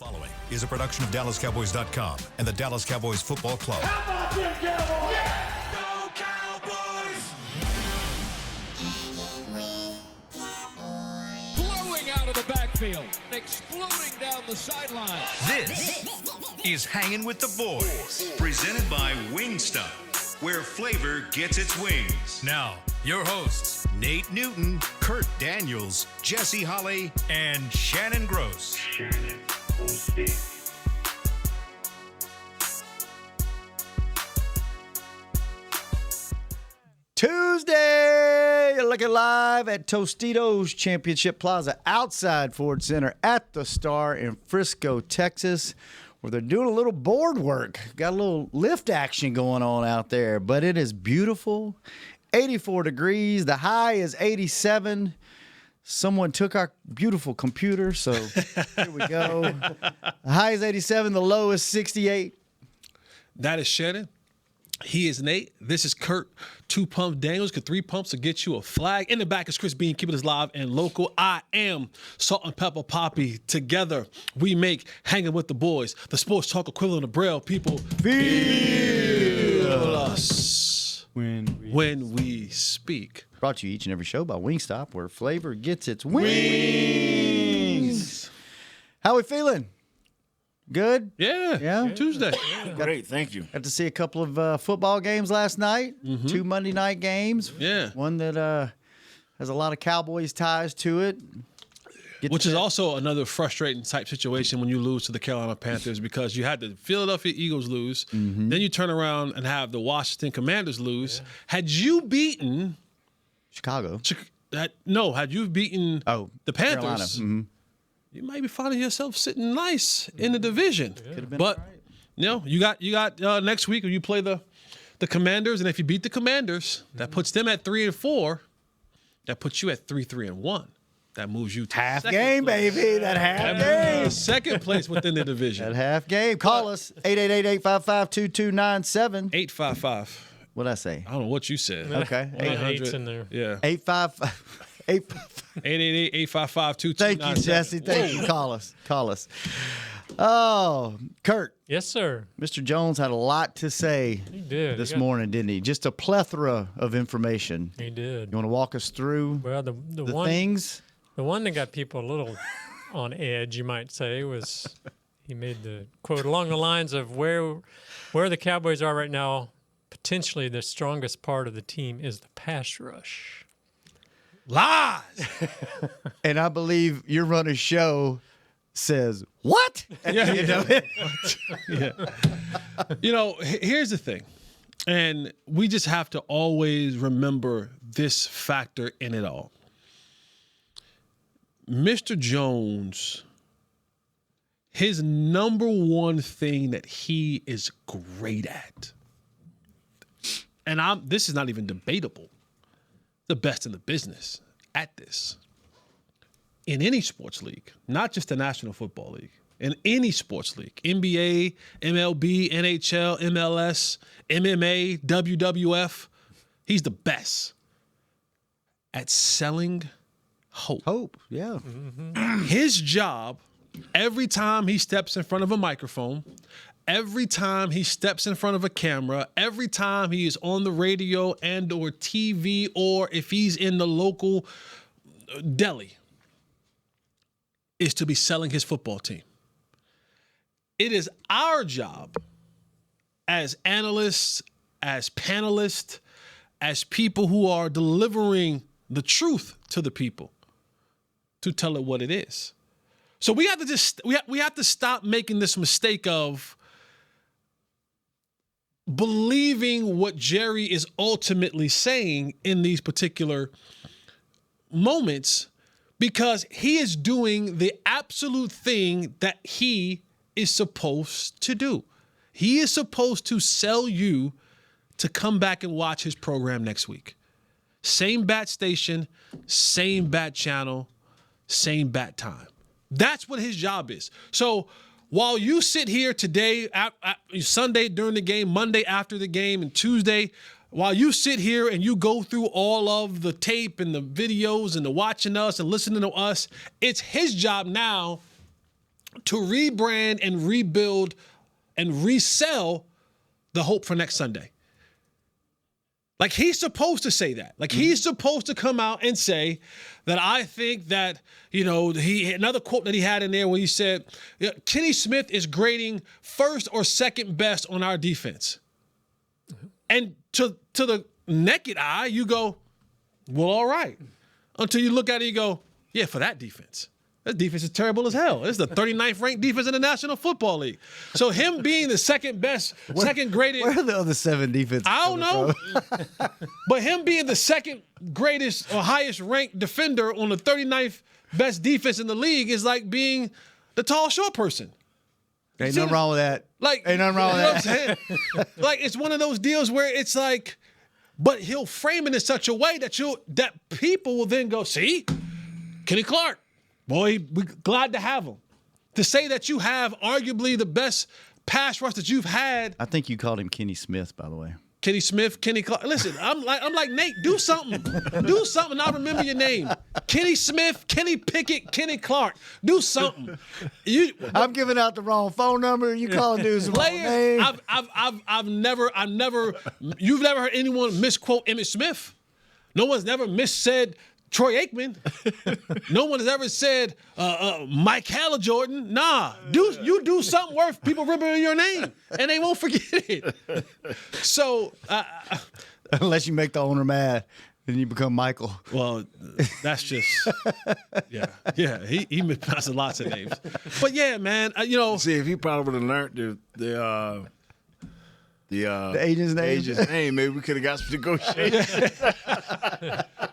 Following is a production of DallasCowboys.com and the Dallas Cowboys Football Club. How about them Cowboys? Yeah! Go Cowboys! Blowing out of the backfield, exploding down the sideline. This is Hangin' with the Boys, presented by Wingstop, where flavor gets its wings. Now, your hosts, Nate Newton, Kurt Daniels, Jesse Holley, and Shannon Gross. Tuesday, you're looking live at Tostitos Championship Plaza outside Ford Center at the Star in Frisco, Texas, where they're doing a little board work. Got a little lift action going on out there, but it is beautiful. 84 degrees. The high is 87. Someone took our beautiful computer, so here we go. The high is 87. The low is 68. That is Shannon. He is Nate. This is Kurt. 2 pumps Daniels. 3 pumps to get you a flag. In the back is Chris Bean, keeping us live and local. I am Salt and Pepper Poppy. Together, we make Hanging with the Boys, the sports talk equivalent of Braille. People feel us when we speak. Brought to you each and every show by Wingstop, where flavor gets its wings. How we feeling? Good? Yeah. Tuesday. Great, thank you. Got to see a couple of football games last night. 2 Monday night games. Yeah. One that has a lot of Cowboys ties to it. Which is also another frustrating type situation when you lose to the Carolina Panthers, because you had the Philadelphia Eagles lose, then you turn around and have the Washington Commanders lose. Yeah. Had you beaten Chicago? Had you beaten the Panthers, you might be finding yourself sitting nice in the division. Could have been but right. you got next week when you play the Commanders, and if you beat the Commanders, that puts them at 3-4. That puts you at 3-3-1. That moves you to half second game, place. baby. That half game. Second place within the division. That half game. Call us 888-855-2297. 855. What'd I say? I don't know what you said. Okay. 800 in there. Yeah. 888-855-2297. 888-855-2297. Thank you, Jesse. Thank you. Call us. Oh, Kurt. Yes, sir. Mr. Jones had a lot to say this morning, didn't he? Just a plethora of information. He did. You want to walk us through Well, the one things? The one that got people a little on edge, you might say, was he made the quote along the lines of where the Cowboys are right now. Potentially, the strongest part of the team is the pass rush. Lies. And I believe your runner show says, what? Yeah. Here's the thing. And we just have to always remember this factor in it all. Mr. Jones, his number one thing that he is great at, and this is not even debatable, the best in the business at this. In any sports league, not just the National Football League, in any sports league, NBA, MLB, NHL, MLS, MMA, WWF, he's the best at selling hope. Hope, yeah. His job, every time he steps in front of a microphone, every time he steps in front of a camera, every time he is on the radio and or TV, or if he's in the local deli, is to be selling his football team. It is our job as analysts, as panelists, as people who are delivering the truth to the people to tell it what it is. So we have to we have to stop making this mistake of believing what Jerry is ultimately saying in these particular moments, because he is doing the absolute thing that he is supposed to do. He is supposed to sell you to come back and watch his program next week. Same bat station, same bat channel, same bat time. That's what his job is. So while you sit here today, Sunday during the game, Monday after the game, and Tuesday, while you sit here and you go through all of the tape and the videos and the watching us and listening to us, it's his job now to rebrand and rebuild and resell the hope for next Sunday. Like, he's supposed to say that. Like, he's supposed to come out and say that I think that, another quote that he had in there where he said, Kenny Smith is grading first or second best on our defense. And to the naked eye, you go, well, all right. Until you look at it, you go, yeah, for that defense. That defense is terrible as hell. It's the 39th ranked defense in the National Football League. So him being the second best, second graded. Where are the other 7 defenses? I don't know. But him being the second greatest or highest ranked defender on the 39th best defense in the league is like being the tall, short person. Ain't nothing wrong with that. Like, ain't nothing wrong with what I'm saying? Like, it's one of those deals where it's like, but he'll frame it in such a way that people will then go, see, Kenny Clark. Boy, we're glad to have him. To say that you have arguably the best pass rush that you've had. I think you called him Kenny Smith, by the way. Kenny Smith, Kenny Clark. Listen, I'm like Nate. Do something. Do something. I'll remember your name. Kenny Smith, Kenny Pickett, Kenny Clark. Do something. I'm giving out the wrong phone number. You calling dudes the wrong name. I've never. You've never heard anyone misquote Emmitt Smith. No one's never missaid Troy Aikman. No one has ever said Mike Jordan. Nah, you do something worth people remembering your name, and they won't forget it. So, unless you make the owner mad, then you become Michael. Well, that's just yeah. He mispronounced lots of names, but yeah, man. See, if he probably would have learned the agent's name, maybe we could have got some negotiation.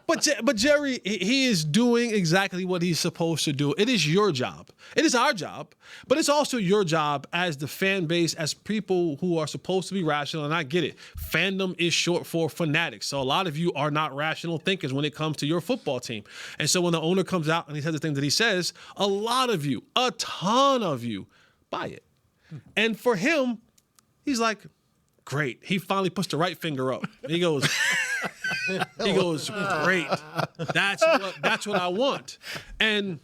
But Jerry, he is doing exactly what he's supposed to do. It is your job. It is our job, but it's also your job as the fan base, as people who are supposed to be rational. And I get it. Fandom is short for fanatics. So a lot of you are not rational thinkers when it comes to your football team. And so when the owner comes out and he says the things that he says, a lot of you, a ton of you, buy it. And for him, he's like, great. He finally puts the right finger up. He goes, great. That's what I want. And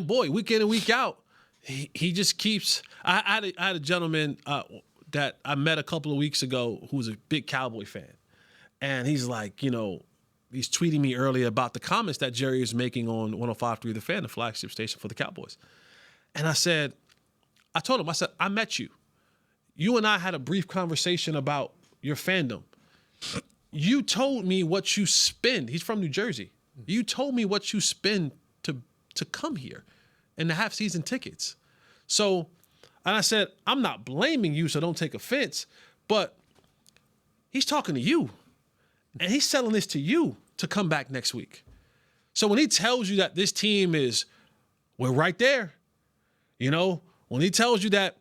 boy, week in and week out, he just keeps. I had a gentleman that I met a couple of weeks ago who was a big Cowboy fan, and he's like, he's tweeting me earlier about the comments that Jerry is making on 105.3 The Fan, the flagship station for the Cowboys. And I told him, I met you. You and I had a brief conversation about your fandom. You told me what you spend. He's from New Jersey. You told me what you spend to come here and to have season tickets. So, and I said, I'm not blaming you, so don't take offense, but he's talking to you. And he's selling this to you to come back next week. So when he tells you that this team we're right there, when he tells you that,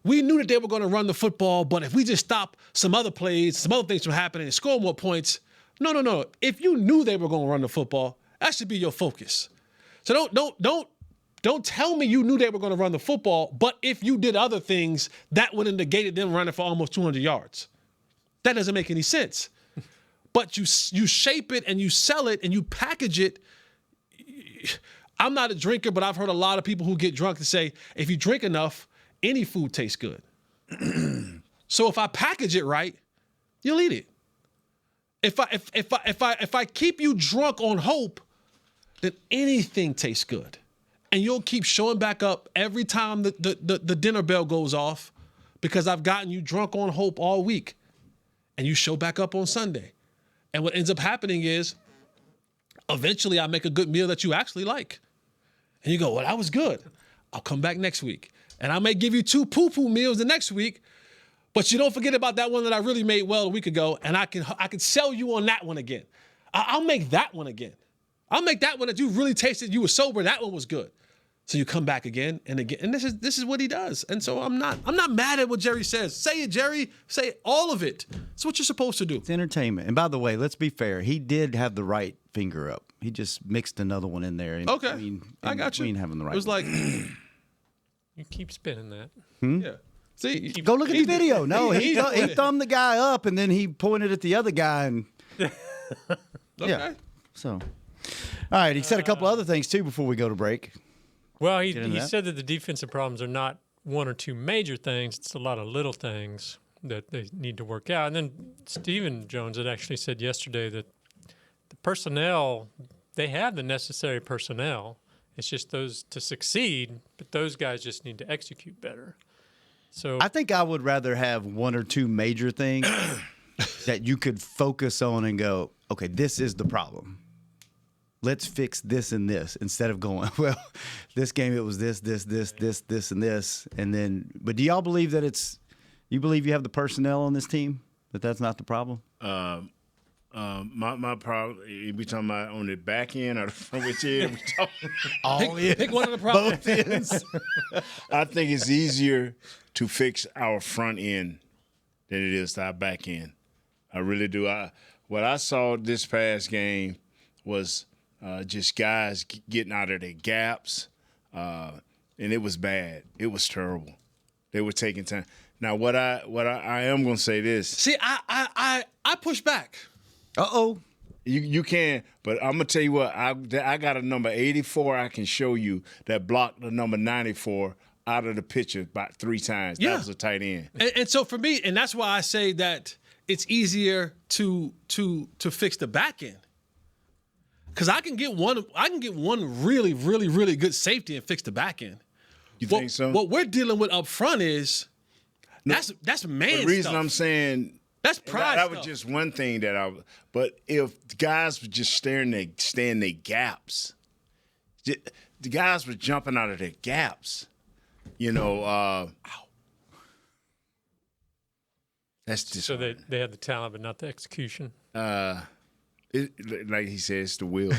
we knew that they were going to run the football, but if we just stop some other plays, some other things from happening and score more points. No. If you knew they were going to run the football, that should be your focus. So don't tell me you knew they were going to run the football, but if you did other things, that would have negated them running for almost 200 yards. That doesn't make any sense. But you shape it and you sell it and you package it. I'm not a drinker, but I've heard a lot of people who get drunk to say, if you drink enough, any food tastes good. So if I package it right, you'll eat it. If I keep you drunk on hope, then anything tastes good. And you'll keep showing back up every time the dinner bell goes off because I've gotten you drunk on hope all week. And you show back up on Sunday. And what ends up happening is eventually I make a good meal that you actually like. And you go, well, that was good. I'll come back next week. And I may give you 2 poo-poo meals the next week, but you don't forget about that one that I really made well a week ago, and I can sell you on that one again. I'll make that one again. I'll make that one that you really tasted, you were sober, that one was good. So you come back again and again. And this is what he does. And so I'm not mad at what Jerry says. Say it, Jerry. Say all of it. It's what you're supposed to do. It's entertainment. And by the way, let's be fair. He did have the right finger up. He just mixed another one in there. Okay. I got you. Having the right it was like... You keep spinning that. Yeah. See, go look at the video. No, he thumbed the guy up and then he pointed at the other guy and okay. Yeah. So, all right. He said a couple other things too before we go to break. Well, into he that. said that the defensive problems are not one or two major things. It's a lot of little things that they need to work out. And then Stephen Jones had actually said yesterday that the personnel, they have the necessary personnel. It's just those to succeed, but those guys just need to execute better. So I think I would rather have one or two major things that you could focus on and go, okay, this is the problem. Let's fix this and this, instead of going, well, this game it was this, and this. And then, but do y'all believe that you believe you have the personnel on this team, that that's not the problem? My problem, we talking about on the back end or the front, which end we talking? All in. Pick one of the problems. Both ends. I think it's easier to fix our front end than it is our back end. I really do. What I saw this past game was just guys getting out of their gaps, and it was bad. It was terrible. They were taking time. Now, what I am going to say this. See, I push back. Uh-oh. You can, but I'm gonna tell you what. I got a number 84 I can show you that blocked the number 94 out of the picture about 3 times. Yeah. That was a tight end. And so for me, and that's why I say that it's easier to fix the back end. Because I can get one really, really, really good safety and fix the back end. You think so? What we're dealing with up front is that's man The reason stuff. I'm saying That's pride that stuff. was just one thing that But if the guys were just stay in their gaps, the guys were jumping out of their gaps. That's just so they have the talent but not the execution. like he said, it's the will.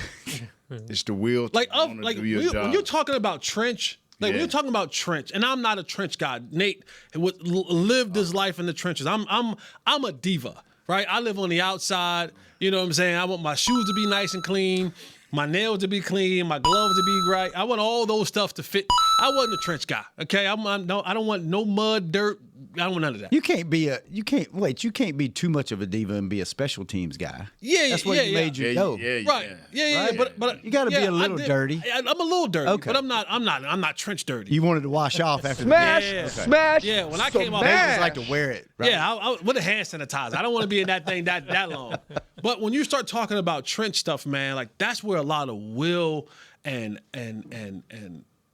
It's the will. Like, to wanna do your job. when you're talking about trench, when Yeah. you're talking about trench, and I'm not a trench guy. Nate lived his life in the trenches. I'm a diva, right? I live on the outside. You know what I'm saying? I want my shoes to be nice and clean, my nails to be clean, my gloves to be right. I want all those stuff to fit. I wasn't a trench guy. Okay, I don't want no mud, dirt. I don't want none of that. You can't be too much of a diva and be a special teams guy. Yeah, That's what yeah, you yeah. made you know. Right. Yeah. Right? But You gotta be a little I dirty. I'm a little dirty, Okay. but I'm not trench dirty. You wanted to wash off after Yeah. the game. Yeah, when I came off, They just like to wear it. Right? yeah, I with a hand sanitizer. I don't want to be in that thing that long. But when you start talking about trench stuff, man, like that's where a lot of will and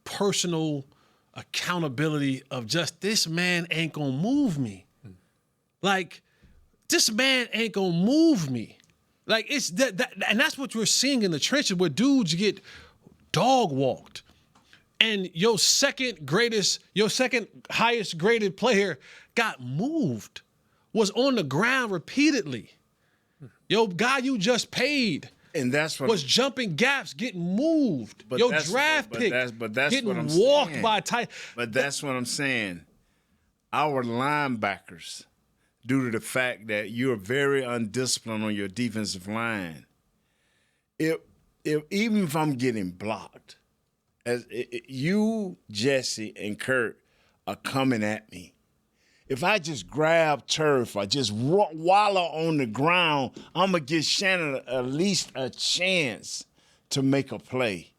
personal accountability of just this man ain't gonna move me. Like this man ain't gonna move me. Like it's that and that's what we're seeing in the trenches where dudes get dog walked. And your second highest graded player got moved, was on the ground repeatedly. Your guy you just paid And that's what was jumping gaps, getting moved. But Your that's- draft but pick that's getting what I'm walked saying. by a tight. But that's what I'm saying. Our linebackers, due to the fact that you're very undisciplined on your defensive line, even if I'm getting blocked, you, Jesse, and Kurt are coming at me. If I just grab turf or just wallow on the ground, I'm going to give Shannon at least a chance to make a play.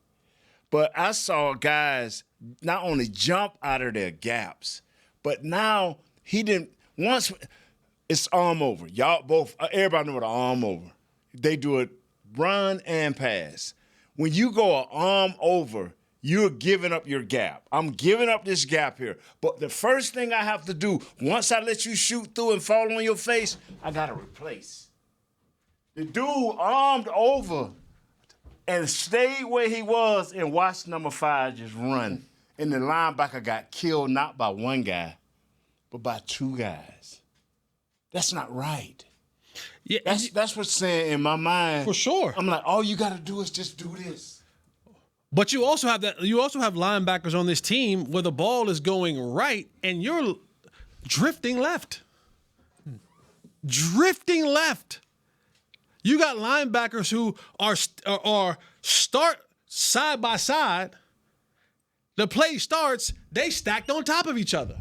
But I saw guys not only jump out of their gaps, but now he didn't. Once it's arm over, y'all both, everybody know what an arm over. They do it run and pass. When you go an arm over, you're giving up your gap. I'm giving up this gap here. But the first thing I have to do, once I let you shoot through and fall on your face, I got to replace. The dude armed over and stayed where he was and watched number 5 just run. And the linebacker got killed not by one guy, but by 2 guys. That's not right. Yeah, That's what's saying in my mind. For sure. I'm like, all you got to do is just do this. But you also have linebackers on this team where the ball is going right and you're drifting left. Drifting left. You got linebackers who are start side by side. The play starts, they stacked on top of each other.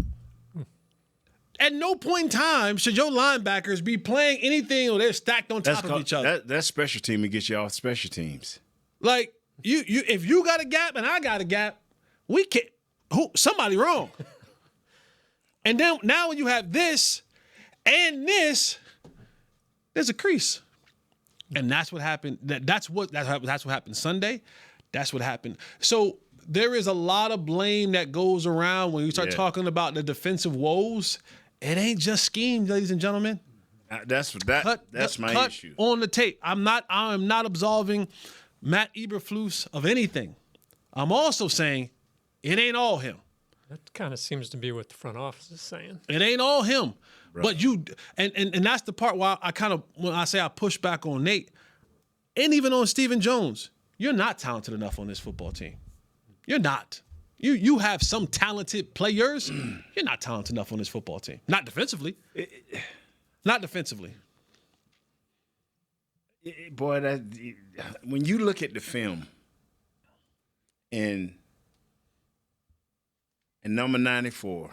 At no point in time should your linebackers be playing anything or they're stacked on top of each other. That's special team to get you off special teams. Like, you if you got a gap and I got a gap, we can't. Somebody wrong. And then now when you have this and this, there's a crease. And that's what happened. That's what happened Sunday. That's what happened. So there is a lot of blame that goes around when you start talking about the defensive woes. It ain't just scheme, ladies and gentlemen. That's my cut issue. On the tape. I am not absolving Matt Eberflus of anything. I'm also saying it ain't all him. That kind of seems to be what the front office is saying. It ain't all him. Right. But you and that's the part where I kind of, when I say I push back on Nate, and even on Stephen Jones, you're not talented enough on this football team. You're not. You have some talented players. You're not talented enough on this football team. Not defensively. Not defensively. Boy, when you look at the film and number 94,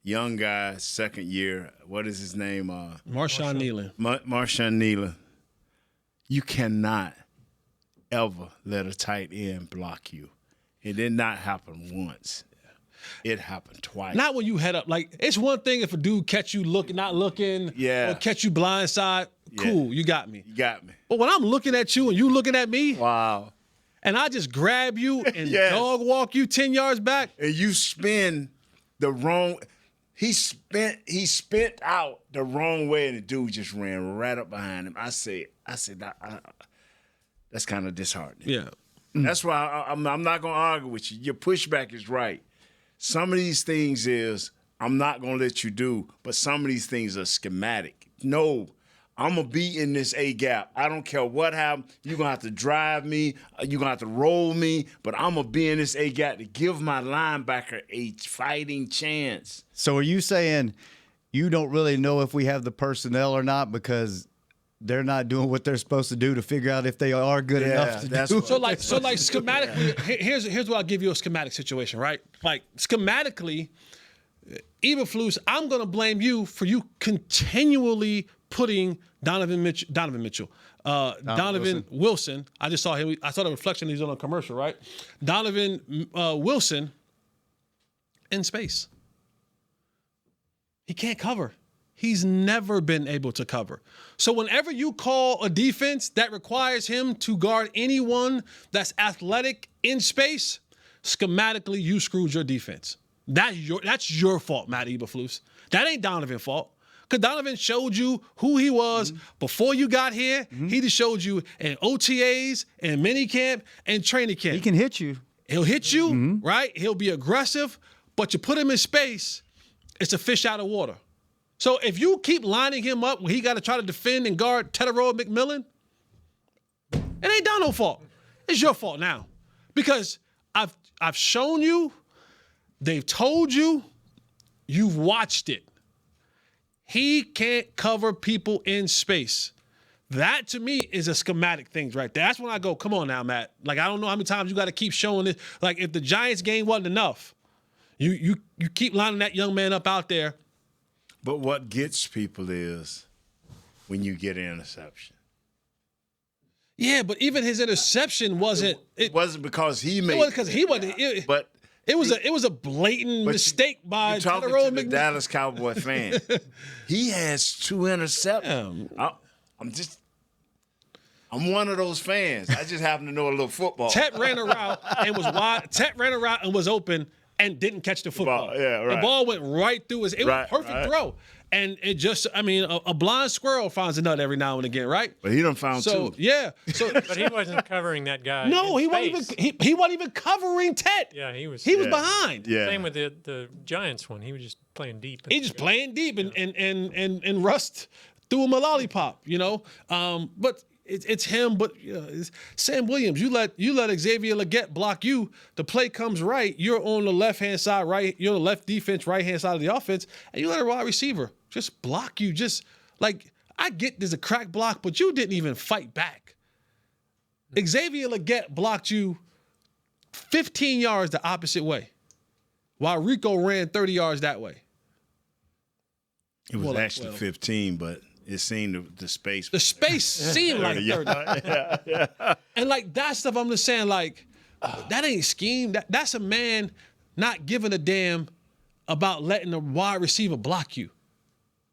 young guy, second year, what is his name? Marshawn Nealon. Marshawn Nealon. You cannot ever let a tight end block you. It did not happen once. It happened twice. Not when you head up. Like, it's one thing if a dude catch you not looking, or catch you blindside. Cool, you got me. You got me. But when I'm looking at you and you looking at me, wow, and I just grab you and dog walk you 10 yards back, and you spin the wrong. He spent out the wrong way, and the dude just ran right up behind him. I said that's kind of disheartening. Yeah. That's why I'm not going to argue with you. Your pushback is right. Some of these things I'm not going to let you do, but some of these things are schematic. No, I'm going to be in this A-gap. I don't care what happens. You're going to have to drive me. You're going to have to roll me, but I'm going to be in this A-gap to give my linebacker a fighting chance. So are you saying you don't really know if we have the personnel or not because they're not doing what they're supposed to do to figure out if they are good enough to do? So like schematically, here's what I'll give you a schematic situation, right? Like schematically, Eberflus, I'm going to blame you for you continually putting Donovan Wilson. I just saw him. I saw the reflection he's on a commercial, right? Donovan Wilson in space. He can't cover. He's never been able to cover. So whenever you call a defense that requires him to guard anyone that's athletic in space, schematically you screwed your defense. That's your fault, Matt Eberflus. That ain't Donovan's fault. Because Donovan showed you who he was before you got here. He just showed you in OTAs and minicamp and training camp. He can hit you. He'll hit you, right? He'll be aggressive, but you put him in space, it's a fish out of water. So if you keep lining him up when he got to try to defend and guard Tetairoa McMillan, it ain't Donald's fault. It's your fault now. Because I've shown you, they've told you, you've watched it. He can't cover people in space. That, to me, is a schematic thing right there. That's when I go, come on now, Matt. Like, I don't know how many times you got to keep showing this. Like, if the Giants game wasn't enough, you keep lining that young man up out there. But what gets people is when you get an interception. Yeah, but even his interception wasn't. It wasn't because he made. It wasn't because he wasn't. It was a blatant mistake by talking Tetairoa to the McMillan. Dallas Cowboy fan. He has 2 interceptions. I'm one of those fans. I just happen to know a little football. Tet ran a route and was wide. Tet ran a route and was open and didn't catch the football. Yeah, right. The ball went right through his. It was a perfect throw. And it just, a blind squirrel finds a nut every now and again, right? But he done found two. Yeah. But he wasn't covering that guy. No, he wasn't even covering Tet. Yeah, he was. He was behind. Yeah. Same with the Giants one. He was just playing deep. He just playing deep and Rust threw him a lollipop, But it's him. But it's Sam Williams. You let Xavier Legette block you. The play comes right. You're on the left hand side, right. You're on the left defense, right hand side of the offense, and you let a wide receiver just block you. Just like, I get there's a crack block, but you didn't even fight back. Xavier Legette blocked you 15 yards the opposite way, while Rico ran 30 yards that way. It was actually 15, but it seemed the space. The space seemed like 30. Yeah. And like that stuff, I'm just saying, like, That ain't scheme. That's a man not giving a damn about letting a wide receiver block you.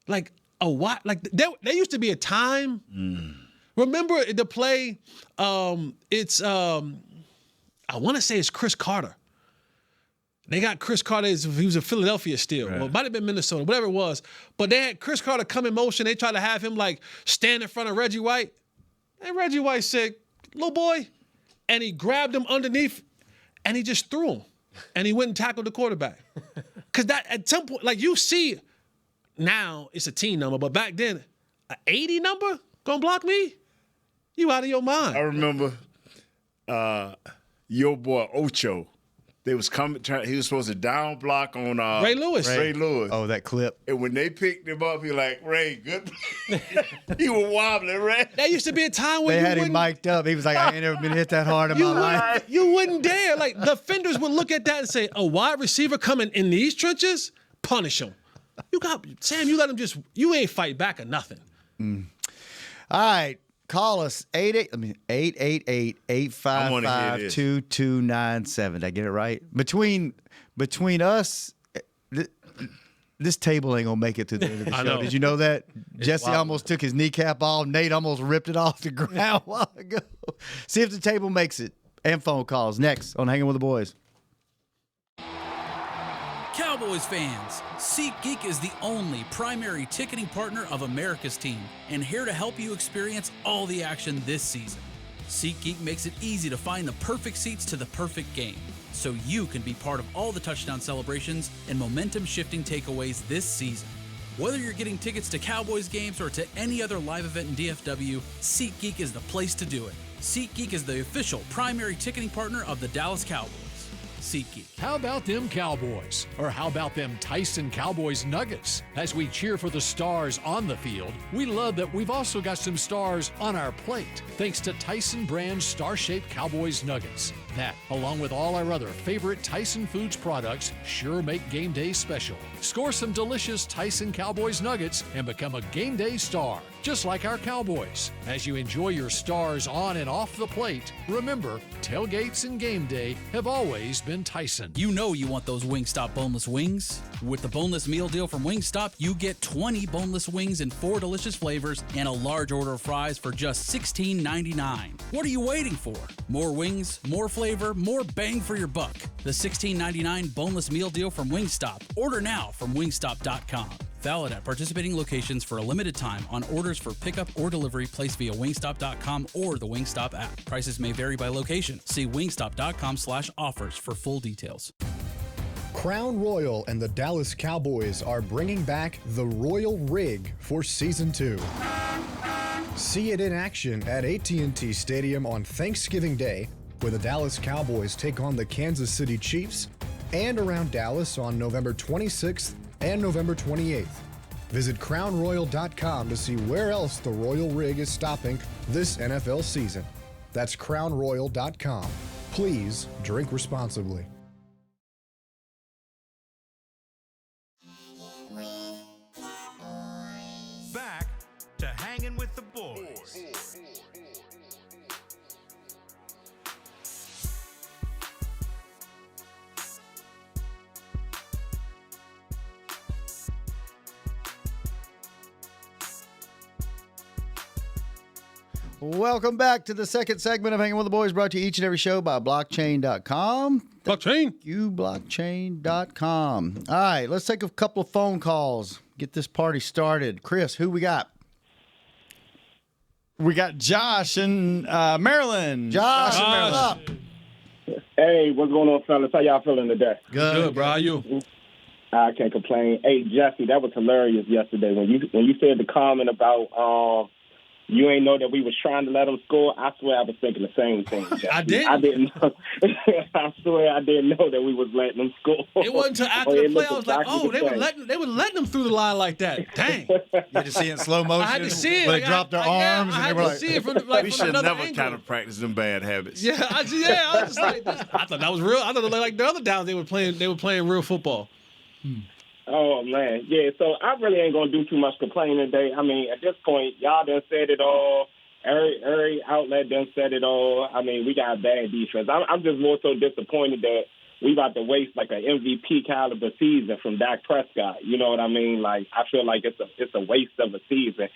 Like a wide, like there used to be a time. Remember the play? I want to say it's Chris Carter. They got Chris Carter. He was in Philadelphia still. Right. Well, it might have been Minnesota, whatever it was. But they had Chris Carter come in motion. They tried to have him like stand in front of Reggie White. And Reggie White said, "Little boy," and he grabbed him underneath, and he just threw him, and he went and tackled the quarterback. Because that at some point, like you see, now it's a team number, but back then, an 80 number gonna block me? You out of your mind? I remember your boy Ocho. They was coming. He was supposed to down block on Ray Lewis. Ray Lewis. Oh, that clip. And when they picked him up, he like, Ray, good. He was wobbling, Ray. That used to be a time when they had him mic'd up. He was like, I ain't never been hit that hard in my life. You wouldn't dare. Like, the defenders would look at that and say, a wide receiver coming in these trenches, punish him. You let him you ain't fight back or nothing. All right. Call us 888-855-2297. Did I get it right? Between us, this table ain't gonna make it to the end of the show. know. Did you know that? Jesse almost took his kneecap off. Nate almost ripped it off the ground a while ago. See if the table makes it. And phone calls next on Hanging with the Boys. Cowboys fans, SeatGeek is the only primary ticketing partner of America's team and here to help you experience all the action this season. SeatGeek makes it easy to find the perfect seats to the perfect game, so you can be part of all the touchdown celebrations and momentum-shifting takeaways this season. Whether you're getting tickets to Cowboys games or to any other live event in DFW, SeatGeek is the place to do it. SeatGeek is the official primary ticketing partner of the Dallas Cowboys. SeatGeek. How about them Cowboys? Or how about them Tyson Cowboys Nuggets? As we cheer for the stars on the field, we love that we've also got some stars on our plate, thanks to Tyson brand star-shaped Cowboys Nuggets. That, along with all our other favorite Tyson Foods products, sure make game day special. Score some delicious Tyson Cowboys Nuggets and become a game day star, just like our Cowboys. As you enjoy your stars on and off the plate, remember, tailgates and game day have always been Tyson. You know you want those Wingstop boneless wings. With the boneless meal deal from Wingstop, you get 20 boneless wings in 4 delicious flavors and a large order of fries for just $16.99. What are you waiting for? More wings, more flavor, more bang for your buck. The $16.99 boneless meal deal from Wingstop. Order now from wingstop.com. Valid at participating locations for a limited time on orders for pickup or delivery placed via wingstop.com or the Wingstop app. Prices may vary by location. See wingstop.com/offers for full details. Crown Royal and the Dallas Cowboys are bringing back the Royal Rig for Season 2. See it in action at AT&T Stadium on Thanksgiving Day, where the Dallas Cowboys take on the Kansas City Chiefs, and around Dallas on November 26th and November 28th. Visit crownroyal.com to see where else the Royal Rig is stopping this NFL season. That's crownroyal.com. Please drink responsibly. Back to Hanging with the Boys. Welcome back to the second segment of Hanging with the Boys, brought to you each and every show by blockchain.com. Blockchain. You blockchain.com. All right, let's take a couple of phone calls. Get this party started. Chris, who we got? We got Josh in Maryland. Josh in Maryland. Hey, what's going on, fellas? How y'all feeling today? Good, bro. How you? I can't complain. Hey, Jesse, that was hilarious yesterday when you said the comment about you ain't know that we was trying to let them score. I swear I was thinking the same thing, Jesse. I didn't. I didn't know. I swear I didn't know that we was letting them score. It wasn't until after the play I was like, oh, they were letting them through the line like that. Dang. You had to see it in slow motion. I had to see it. Where they dropped their arms. I and had they were to like, see it from We from should another never angle. kind of practice them bad habits. Yeah, I was just like, I thought that was real. I thought like the other downs they were playing real football. Oh, man. Yeah, so I really ain't going to do too much complaining today. I mean, at this point, y'all done said it all. every outlet done said it all. I mean, we got bad defense. I'm just more so disappointed that we about to waste like an MVP caliber season from Dak Prescott. You know what I mean? Like, I feel like it's a waste of a season.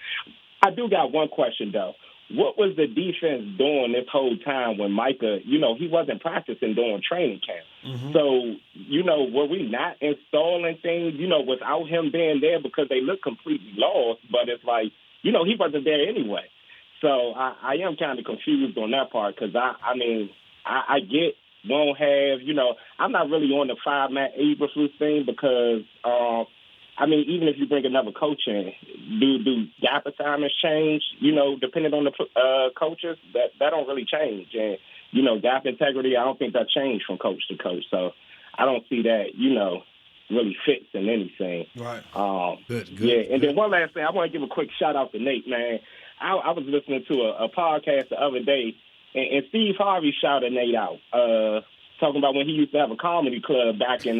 I do got one question though. What was the defense doing this whole time when Micah, he wasn't practicing during training camp? Mm-hmm. So, were we not installing things, without him being there because they look completely lost? But it's like, he wasn't there anyway. So I am kind of confused on that part because, I get won't have, I'm not really on the 5 Matt Eberflus thing because, even if you bring another coach in, do gap assignments change, depending on the coaches? That don't really change. And, gap integrity, I don't think that changed from coach to coach. So I don't see that, really fits in anything. Right. Good. Yeah, and then one last thing, I want to give a quick shout-out to Nate, man. I was listening to a podcast the other day, and Steve Harvey shouted Nate out, talking about when he used to have a comedy club back in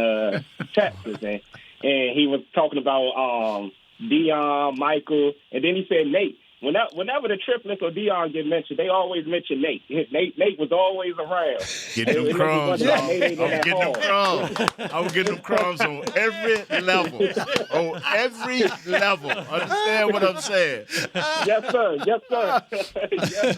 Texas, and he was talking about Dion, Michael, and then he said Nate. Whenever the triplets or Dion get mentioned, they always mention Nate. Nate was always around. Getting them crumbs. I was getting them crumbs on every level. On every level. Understand what I'm saying? Yes, sir. Yes,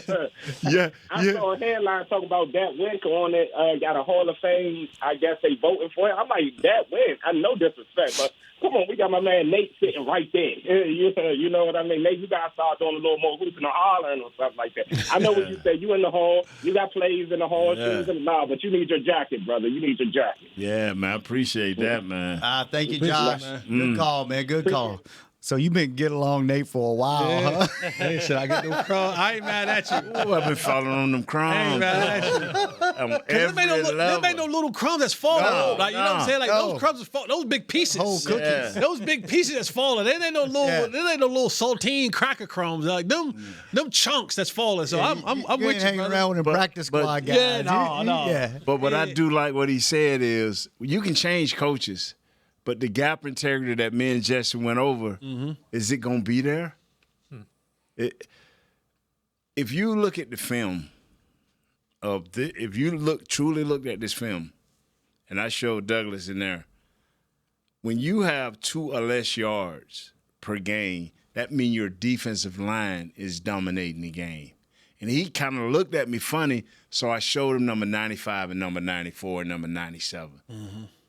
sir. Yeah. I saw a headline talking about Dat Wink on it. Got a Hall of Fame. I guess they voting for him. I'm like, Dat Wink. I know disrespect, but come on, we got my man Nate sitting right there. You know what I mean? Nate, you got to start doing a little more hooping or hollering or something like that. I know what you say. You in the hall. You got plays in the hall. Shoes in the mouth, but you need your jacket, brother. You need your jacket. Yeah, man. I appreciate that, man. Thank you, Josh. Good call, man. Good call. So you've been getting along Nate for a while, huh? Hey, should I get them crumbs? I ain't mad at you. Ooh, I've been following on them crumbs. I ain't mad at you. On every level. There ain't no little crumbs that's falling. No, Like, you know what I'm saying? Like, those crumbs is falling. Those big pieces. Whole cookies. Yeah. Those big pieces that's falling. There ain't no little saltine cracker crumbs. Like them chunks that's falling. So I'm you with ain't you, hanging brother. around with them practice squad guys. Yeah, no. Yeah. But what I do like what he said is you can change coaches, but the gap integrity that me and Jesse went over, is it going to be there? If you look at the film if you truly looked at this film, and I showed Douglas in there, when you have 2 or less yards per game, that means your defensive line is dominating the game. And he kind of looked at me funny, so I showed him number 95 and number 94 and number 97,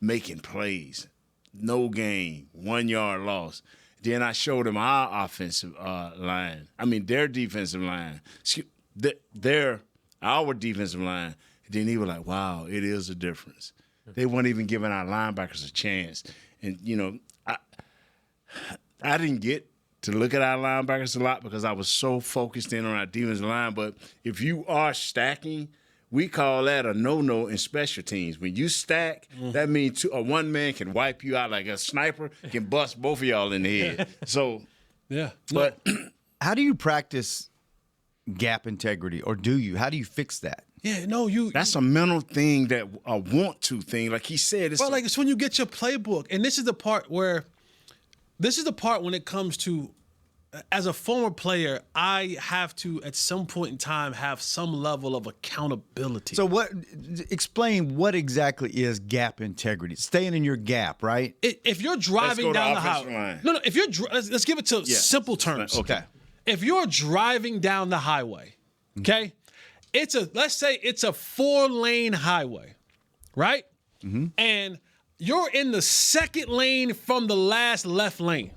making plays. No gain, 1 yard loss. Then I showed him our offensive line. Their defensive line. Our defensive line. Then he was like, wow, it is a difference. They weren't even giving our linebackers a chance. And, I didn't get to look at our linebackers a lot because I was so focused in on our defensive line. But if you are stacking, we call that a no-no in special teams. When you stack, that means one man can wipe you out like a sniper can bust both of y'all in the head. So, yeah. But how do you practice gap integrity, or do you? How do you fix that? Yeah, no, that's a mental thing, that a want to thing. Like he said, it's when you get your playbook, and this is the part when it comes to, as a former player, I have to, at some point in time, have some level of accountability. So explain what exactly is gap integrity? Staying in your gap, right? If you're driving down the highway. No, if you're, let's give it to simple terms. Okay. If you're driving down the highway, okay, let's say it's a 4-lane highway, right? Mm-hmm. And you're in the second lane from the last left lane.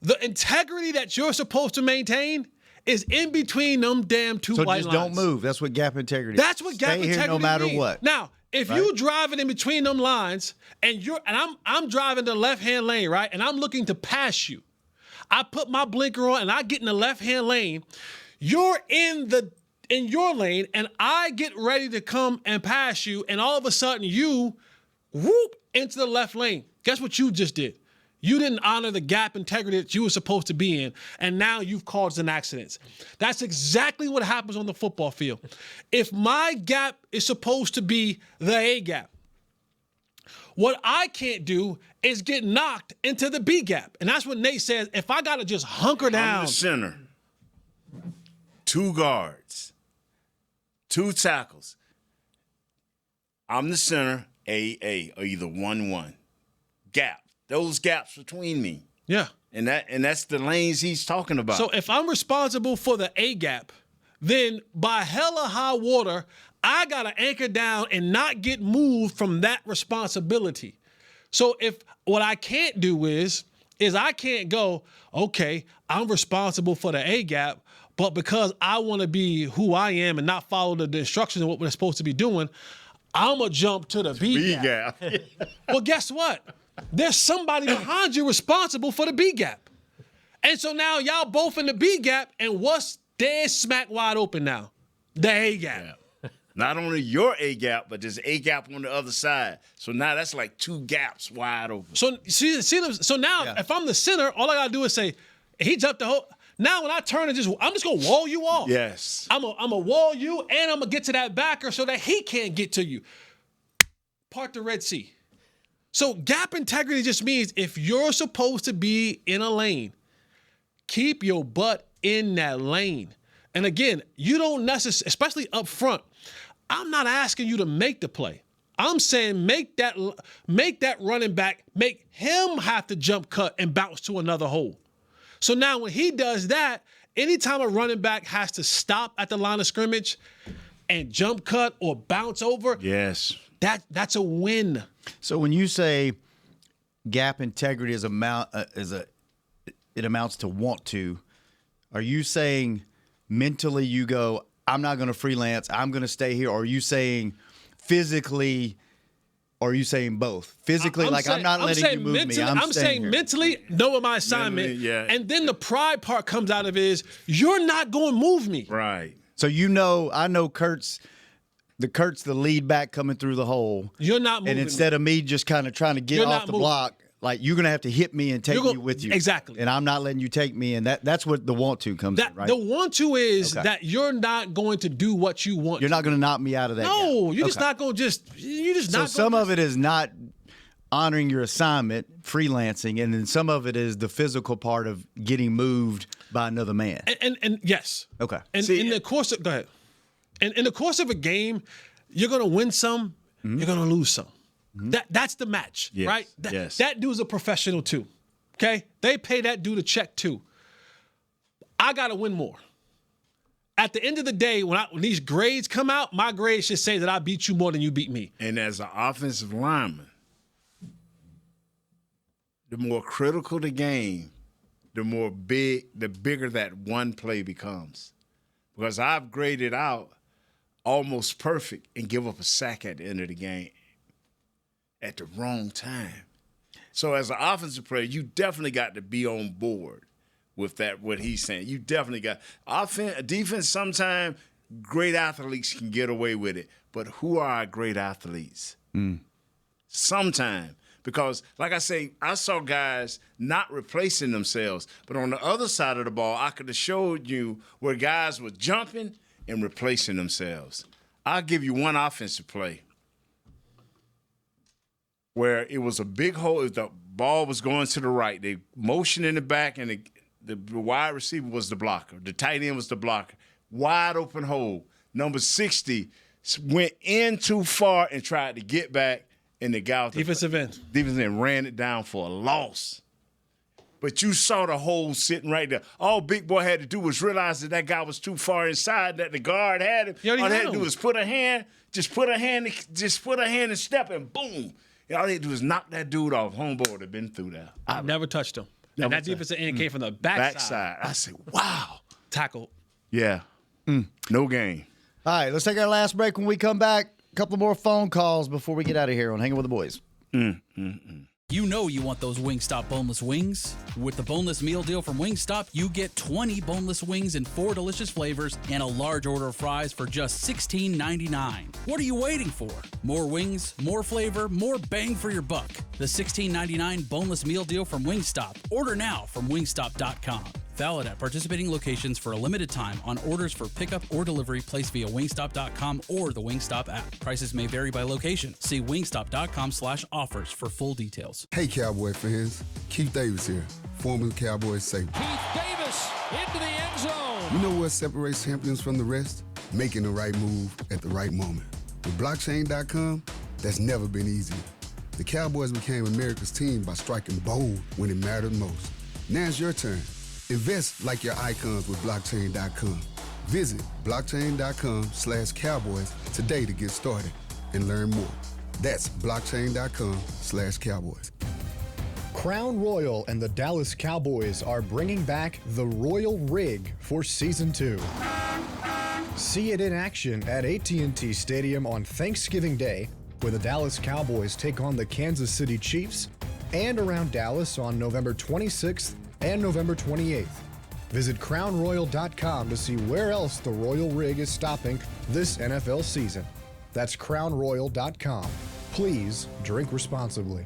The integrity that you're supposed to maintain is in between them damn two white lines. So just don't move. That's what gap integrity is. That's what gap integrity Stay here no matter means. what. Now, if you driving in between them lines and I'm driving the left-hand lane, right? And I'm looking to pass you. I put my blinker on and I get in the left-hand lane. You're in your lane and I get ready to come and pass you, and all of a sudden you whoop into the left lane. Guess what you just did? You didn't honor the gap integrity that you were supposed to be in, and now you've caused an accident. That's exactly what happens on the football field. If my gap is supposed to be the A gap, what I can't do is get knocked into the B gap. And that's what Nate says, if I got to just hunker down. I'm the center. 2 guards, 2 tackles. I'm the center, A, or either 1-1. Gap. Those gaps between me. Yeah. And that's the lanes he's talking about. So if I'm responsible for the A gap, then by hella high water, I got to anchor down and not get moved from that responsibility. So if what I can't do is I can't go, okay, I'm responsible for the A gap, but because I want to be who I am and not follow the instructions of what we're supposed to be doing, I'm going to jump to the B gap. Well, guess what? There's somebody behind you responsible for the B gap. And so now y'all both in the B gap, and what's dead smack wide open now? The A gap. Yeah. Not only your A gap, but there's A gap on the other side. So now that's like 2 gaps wide open. So so now if I'm the center, all I gotta do is say, he jumped the whole. Now when I turn and I'm just gonna wall you off. Yes. I'm a wall you, and I'm gonna get to that backer so that he can't get to you. Part the Red Sea. So gap integrity just means if you're supposed to be in a lane, keep your butt in that lane. And again, you don't necessarily, especially up front, I'm not asking you to make the play. I'm saying make that running back, make him have to jump cut and bounce to another hole. So now when he does that, anytime a running back has to stop at the line of scrimmage and jump cut or bounce over, yes, that's a win. So when you say gap integrity it amounts to want to, are you saying mentally you go, I'm not going to freelance, I'm going to stay here? Or are you saying physically, or are you saying both? Physically, I'm not letting you move me. I'm saying here. Mentally, know my assignment. Mentally, yeah. And then the pride part comes out of it is, you're not going to move me. Right. So I know Kurt's the lead back coming through the hole. You're not moving And instead of me just kind of trying to get off the block, like you're going to have to hit me and take me with you. Exactly. And I'm not letting you take me. And that's what the want to comes in, right? The want to is that you're not going to do what you want. You're not going to knock me out of that. No, gap. you're just not going to you're just not. So some of it is not honoring your assignment, freelancing, and then some of it is the physical part of getting moved by another man. And yes. Okay. And in the course of, go ahead. And in the course of a game, you're going to win some, you're going to lose some. That's the match, yes. right? That dude's a professional too, okay? They pay that dude a check too. I got to win more. At the end of the day, when these grades come out, my grades should say that I beat you more than you beat me. And as an offensive lineman, the more critical the game, the bigger that one play becomes. Because I've graded out almost perfect and give up a sack at the end of the game at the wrong time. So as an offensive player, you definitely got to be on board with that, what he's saying. You definitely got defense. Sometimes great athletes can get away with it, but who are our great athletes? Sometimes. Because, like I say, I saw guys not replacing themselves. But on the other side of the ball, I could have showed you where guys were jumping and replacing themselves. I'll give you one offensive play where it was a big hole. The ball was going to the right. They motioned in the back, and the wide receiver was the blocker. The tight end was the blocker. Wide open hole. Number 60 went in too far and tried to get back. And the guy defensive end ran it down for a loss. But you saw the hole sitting right there. All Big Boy had to do was realize that guy was too far inside, that the guard had him. All they had to do was put a hand and step, and boom. All they had to do was knock that dude off. Homeboy would have been through that. I've never touched him. And that defensive end came from the backside. I said, wow. Tackle. Yeah. No game. All right, let's take our last break. When we come back, a couple more phone calls before we get out of here on Hanging with the Boys. You know you want those Wingstop boneless wings. With the boneless meal deal from Wingstop, you get 20 boneless wings in 4 delicious flavors and a large order of fries for just $16.99. What are you waiting for? More wings, more flavor, more bang for your buck. The $16.99 boneless meal deal from Wingstop. Order now from wingstop.com. Valid at participating locations for a limited time on orders for pickup or delivery placed via wingstop.com or the Wingstop app. Prices may vary by location. See wingstop.com/offers for full details. Hey, Cowboy fans. Keith Davis here, former Cowboys safety. Keith Davis into the end zone. You know what separates champions from the rest? Making the right move at the right moment. With blockchain.com, that's never been easier. The Cowboys became America's team by striking bold when it mattered most. Now it's your turn. Invest like your icons with blockchain.com. Visit blockchain.com/Cowboys today to get started and learn more. That's blockchain.com/Cowboys. Crown Royal and the Dallas Cowboys are bringing back the Royal Rig for Season 2. See it in action at AT&T Stadium on Thanksgiving Day, where the Dallas Cowboys take on the Kansas City Chiefs, and around Dallas on November 26th and November 28th. Visit crownroyal.com to see where else the Royal Rig is stopping this NFL season. That's crownroyal.com. Please drink responsibly.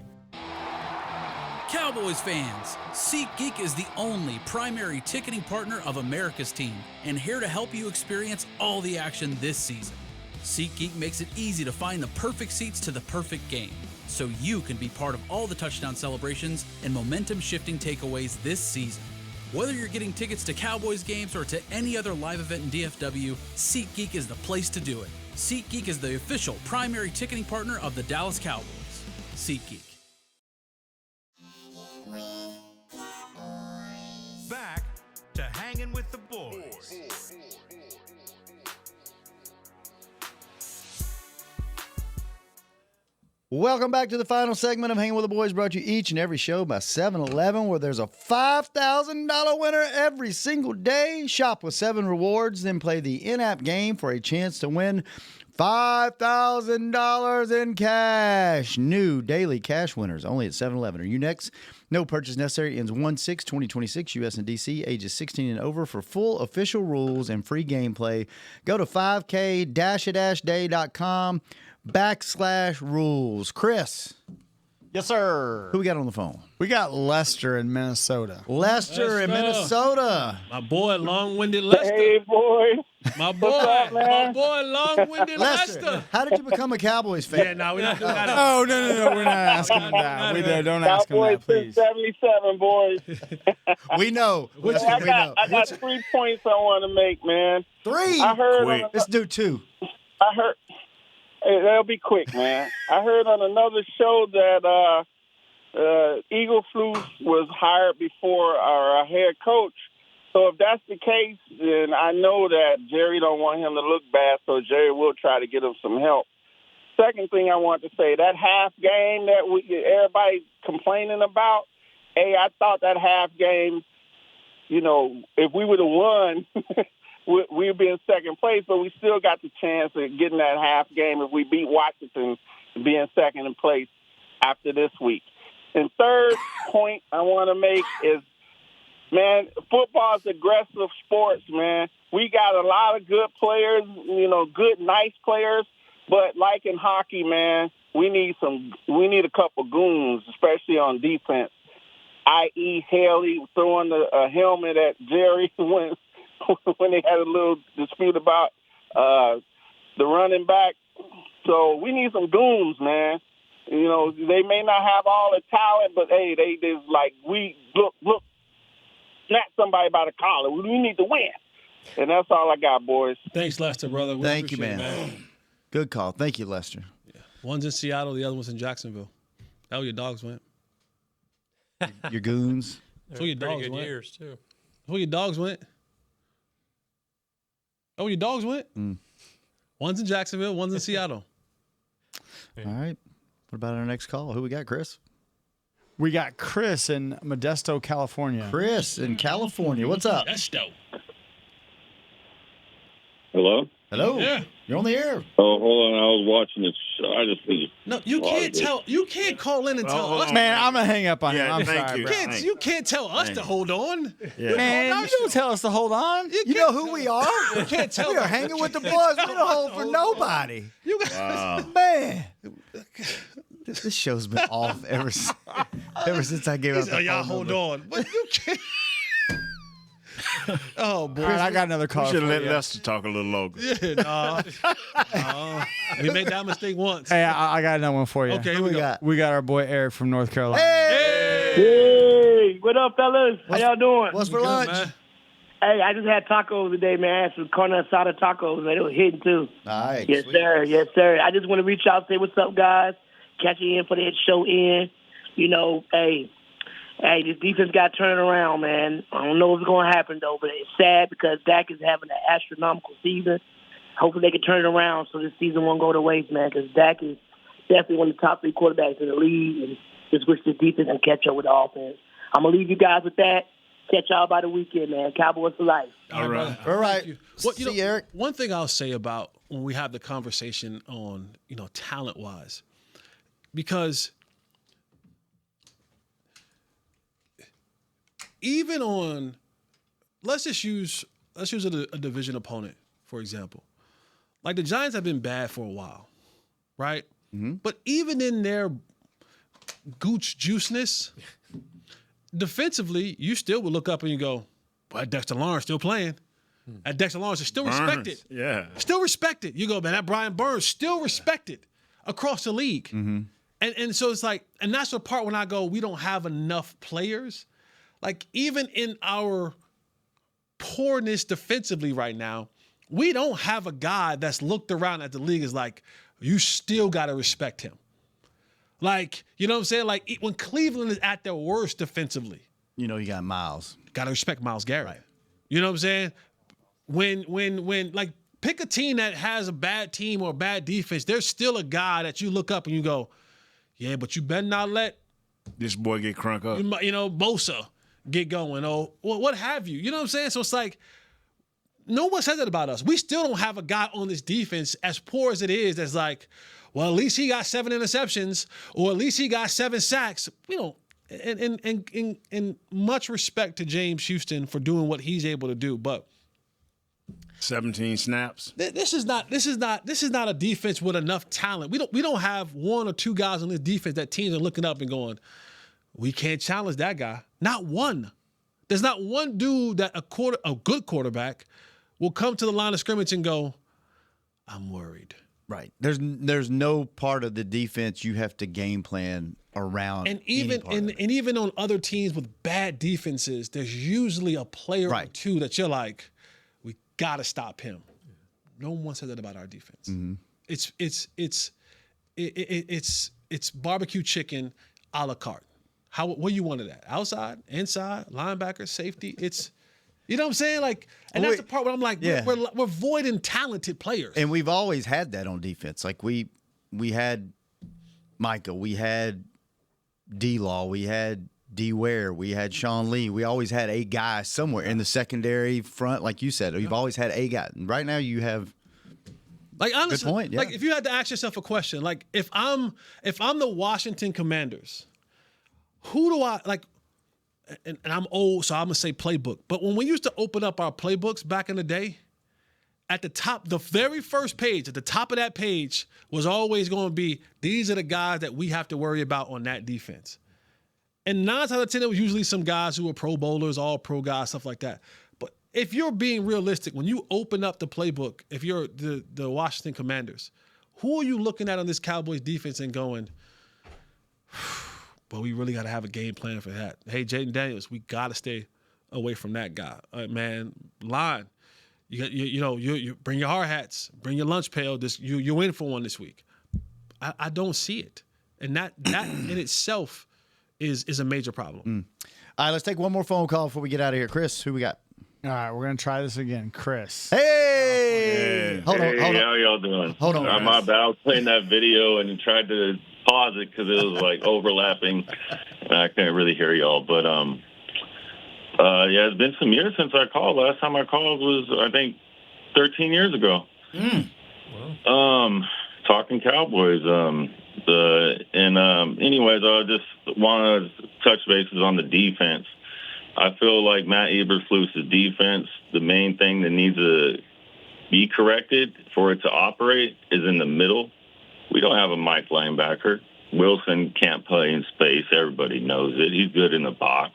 Cowboys fans, SeatGeek is the only primary ticketing partner of America's team and here to help you experience all the action this season. SeatGeek makes it easy to find the perfect seats to the perfect game, so you can be part of all the touchdown celebrations and momentum-shifting takeaways this season. Whether you're getting tickets to Cowboys games or to any other live event in DFW, SeatGeek is the place to do it. SeatGeek is the official primary ticketing partner of the Dallas Cowboys. SeatGeek. Back to Hangin' with the Boys. Welcome back to the final segment of Hanging with the Boys, brought to you each and every show by 7-Eleven, where there's a $5,000 winner every single day. Shop with 7 rewards, then play the in-app game for a chance to win $5,000 in cash. New daily cash winners only at 7-Eleven. Are you next? No purchase necessary. Ends 1/6/2026. U.S. and D.C. Ages 16 and over. For full official rules and free gameplay, go to 5k-day.com/rules. Chris. Yes, sir. Who we got on the phone? We got Lester in Minnesota. Lester in Minnesota. My boy, long-winded Lester. Hey, boy. My boy, long-winded Lester. How did you become a Cowboys fan? Yeah, no, we're not doing that. Oh, no, we're not asking him that. Don't ask him that, please. Cowboys 77, boys. We know. I got 3 points I want to make, man. 3? I heard. Let's do 2. I heard. Hey, that'll be quick, man. I heard on another show that Eagle Flus was hired before our head coach. So if that's the case, then I know that Jerry don't want him to look bad, so Jerry will try to get him some help. Second thing I want to say, that half game that everybody complaining about, hey, I thought that half game, if we would have won, we'd be in second place, but we still got the chance of getting that half game if we beat Washington to be in second in place after this week. And third point I want to make is, man, football is aggressive sports, man. We got a lot of good players, good, nice players, but like in hockey, man, we need a couple goons, especially on defense, i.e. Haley throwing a helmet at Jerry when they had a little dispute about the running back. So we need some goons, man. They may not have all the talent, but hey, they just look, snap somebody by the collar. We need to win. And that's all I got, boys. Thanks, Lester, brother. Thank you, man. Good call. Thank you, Lester. Yeah. One's in Seattle, the other one's in Jacksonville. That's where your dogs went. Your goons. That's where your dogs good went. years, too. That's where your dogs went. Oh, your dogs went? One's in Jacksonville, one's in Seattle. All right. What about our next call? Who we got, Chris? We got Chris in Modesto, California. Chris in California. What's up? Modesto. Hello? Hello. Yeah. You're on the air. Oh, hold on. I was watching this show. I just think No, you can't tell. You can't call in and tell us. Man, I'm going to hang up on him. I'm thank sorry, you. bro. You can't tell us to hold on. Yeah. Man, you don't tell us to hold on. You know who we are? You can't tell. We are hanging with the boys. We don't hold for nobody. You guys, Man. This show's been off ever since I gave up the y'all phone hold number. on. But you can't. Oh, boy. All right, I got another call. We should for let you. Lester talk a little longer. Yeah, we made that mistake once. Hey, I got another one for you. Okay, Who we got? We got our boy Eric from North Carolina. Hey, what up, fellas? How y'all doing? What's for lunch? Hey, I just had tacos today, man. I had some carne asada tacos, man. It was hitting, too. Nice. Yes, sir. Yes, sir. I just want to reach out, say what's up, guys. Catch you in for the show in. You know, hey, this defense got turned around, man. I don't know what's going to happen, though, but it's sad because Dak is having an astronomical season. Hopefully they can turn it around so this season won't go to waste, man, because Dak is definitely one of the top 3 quarterbacks in the league, and just wish the defense can catch up with the offense. I'm going to leave you guys with that. Catch y'all by the weekend, man. Cowboys for life. All right. You know, Eric. One thing I'll say about when we have the conversation on, talent-wise, because even on, let's use a division opponent, for example. Like the Giants have been bad for a while, right? Mm-hmm. But even in their gooch juiceness, defensively, you still would look up and you go, "But Dexter Lawrence still playing. At Dexter Lawrence is still respected. Yeah, still respected." You go, "Man, that Brian Burns still respected across the league." Mm-hmm. And so it's like, and that's the part when I go, we don't have enough players. Like even in our poorness defensively right now, we don't have a guy that's looked around at the league as like, you still got to respect him. Like, you know what I'm saying? Like when Cleveland is at their worst defensively. You got Miles. Got to respect Myles Garrett. Right. You know what I'm saying? When like pick a team that has a bad team or a bad defense, there's still a guy that you look up and you go, yeah, but you better not let this boy get crunk up. Bosa get going or what have you. You know what I'm saying? So it's like, no one says that about us. We still don't have a guy on this defense, as poor as it is, that's like, well, at least he got 7 interceptions or at least he got 7 sacks. And much respect to James Houston for doing what he's able to do, but 17 snaps. This is not a defense with enough talent. We don't have 1 or 2 guys on this defense that teams are looking up and going, we can't challenge that guy. Not one. There's not one dude that a good quarterback will come to the line of scrimmage and go, I'm worried. Right. There's no part of the defense you have to game plan around. And even on other teams with bad defenses, there's usually a player or two that you're like, we gotta stop him. No one said that about our defense. Mm-hmm. It's barbecue chicken a la carte. What you wanted at? Outside, inside, linebacker, safety. It's, you know what I'm saying? Like, and that's the part where I'm like, we're voiding talented players. And we've always had that on defense. Like we had Micah, we had D-Law, we had D-Ware, we had Sean Lee. We always had a guy somewhere in the secondary front, like you said. You've always had a guy. And right now you have. Like honestly, good point, yeah. Like if you had to ask yourself a question, like if I'm the Washington Commanders, who do I like? And I'm old, so I'm gonna say playbook. But when we used to open up our playbooks back in the day, at the top, the very first page, at the top of that page was always going to be, these are the guys that we have to worry about on that defense. And 9 out of 10, it was usually some guys who were Pro Bowlers, all pro guys, stuff like that. But if you're being realistic, when you open up the playbook, if you're the Washington Commanders, who are you looking at on this Cowboys defense and going, but we really got to have a game plan for that. Hey, Jaden Daniels, we got to stay away from that guy. Man, line. You bring your hard hats, bring your lunch pail. You're in for one this week. I don't see it, and that in itself is a major problem. All right, let's take one more phone call before we get out of here. Chris, who we got? All right, we're gonna try this again. Chris. Hey, hold on. How y'all doing? Hold on. My bad. I was playing that video and tried to pause it because it was like overlapping, and I couldn't really hear y'all. But it's been some years since I called. Last time I called was, I think, 13 years ago. Talking Cowboys. Anyways, I just want to touch bases on the defense. I feel like Matt Eberflus's defense, the main thing that needs to be corrected for it to operate is in the middle. We don't have a Mike linebacker. Wilson can't play in space. Everybody knows it. He's good in the box.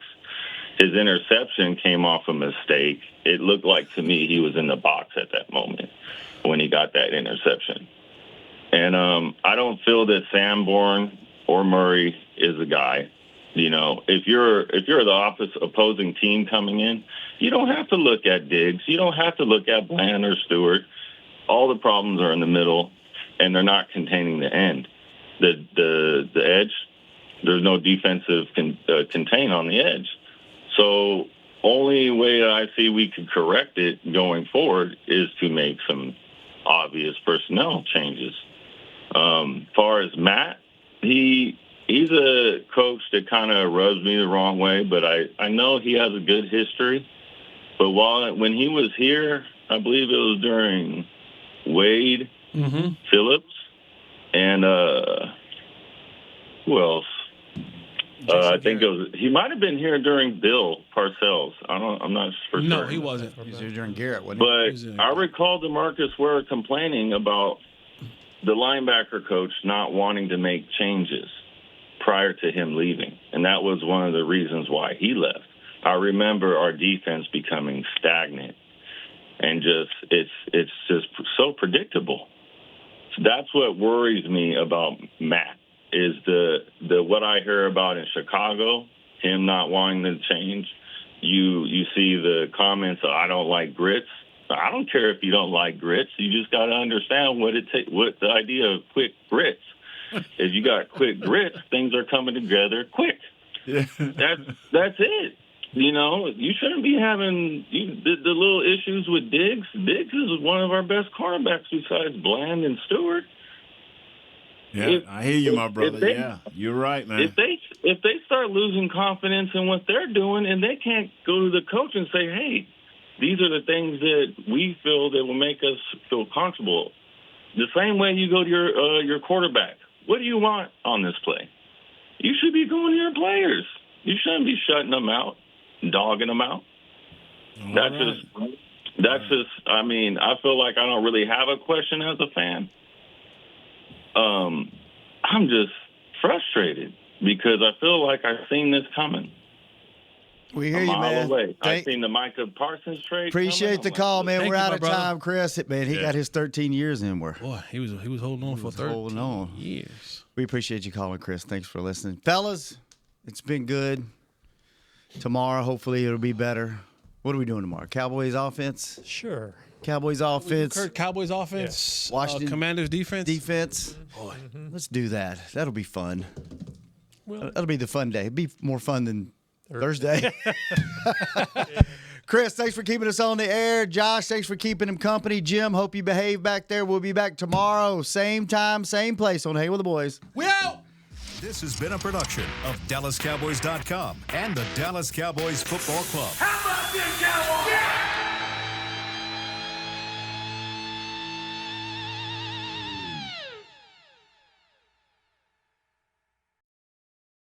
His interception came off a mistake. It looked like to me he was in the box at that moment when he got that interception. And I don't feel that Sanborn or Murray is the guy. You know, if you're the opposing team coming in, you don't have to look at Diggs. You don't have to look at Bland or Stewart. All the problems are in the middle, and they're not containing the end. The edge, there's no defensive contain on the edge. So only way that I see we could correct it going forward is to make some obvious personnel changes. Far as Matt, he's a coach that kind of rubs me the wrong way, but I know he has a good history. But when he was here, I believe it was during Wade, Phillips, and who else? I think he might have been here during Bill Parcells. I'm not for sure. No, he wasn't. He was here during Garrett, wasn't he? But I recall DeMarcus Ware complaining about the linebacker coach not wanting to make changes prior to him leaving, and that was one of the reasons why he left. I remember our defense becoming stagnant, and it's just so predictable. So that's what worries me about Matt, is the what I hear about in Chicago, him not wanting to change. You see the comments of, I don't like grits. I don't care if you don't like grits. You just got to understand what the idea of quick grits. If you got quick grits, things are coming together quick. Yeah. That's it. You know, you shouldn't be having the little issues with Diggs. Diggs is one of our best cornerbacks besides Bland and Stewart. Yeah, I hear you, my brother. You're right, man. If they start losing confidence in what they're doing, and they can't go to the coach and say, hey, these are the things that we feel that will make us feel comfortable. The same way you go to your quarterback. What do you want on this play? You should be going to your players. You shouldn't be shutting them out, dogging them out. That's just. I mean, I feel like I don't really have a question as a fan. I'm just frustrated because I feel like I've seen this coming. We hear you, man. I've seen the Micah Parsons trade. Appreciate the call, man. We're out of time, Chris. Man, he got his 13 years in. Boy, he was holding on for 13 years. We appreciate you calling, Chris. Thanks for listening, fellas. It's been good. Tomorrow, hopefully, it'll be better. What are we doing tomorrow? Cowboys offense? Sure. Cowboys offense. Cowboys offense. Yeah. Washington Commanders defense. Boy, let's do that. That'll be fun. Well, that'll be the fun day. It'll be more fun than Thursday. Chris, thanks for keeping us on the air. Josh, thanks for keeping him company. Jim, hope you behave back there. We'll be back tomorrow, same time, same place on Hangin with the Boys. We out! This has been a production of DallasCowboys.com and the Dallas Cowboys Football Club. How about this, Cowboys? Yeah!